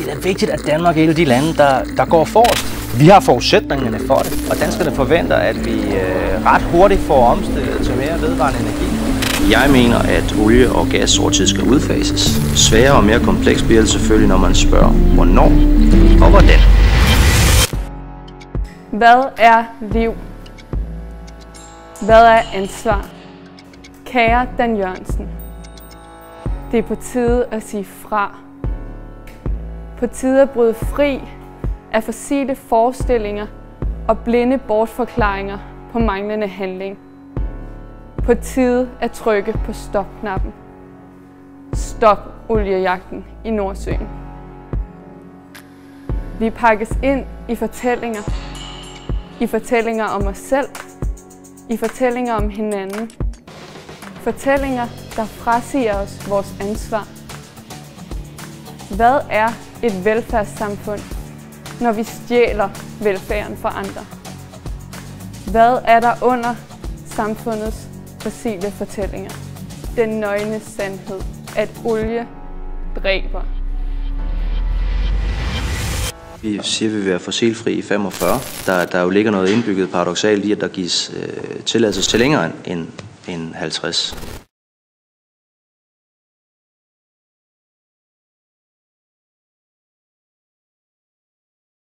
Det er vigtigt, at Danmark er et af de lande, der går forrest. Vi har forudsætningerne for det, og danskerne forventer, at vi ret hurtigt får omstillet til mere vedvarende energi. Jeg mener, at olie og gas over tid skal udfases. Sværere og mere kompleks bliver det selvfølgelig, når man spørger, hvornår og hvordan. Hvad er liv? Hvad er ansvar? Kære Dan Jørgensen, det er på tide at sige fra. På tide at bryde fri af fossile forestillinger og blinde bortforklaringer på manglende handling. På tide at trykke på stopknappen. Stop oliejagten i Nordsøen. Vi pakkes ind i fortællinger. I fortællinger om os selv. I fortællinger om hinanden. Fortællinger, der frasiger os vores ansvar. Hvad er et velfærdssamfund, når vi stjæler velfærden fra andre? Hvad er der under samfundets fossile fortællinger? Den nøgne sandhed, at olie dræber. Vi siger, at vi vil være fossilfri i 45. Der jo ligger noget indbygget paradoksalt i, at der gives tilladelse til længere end 50.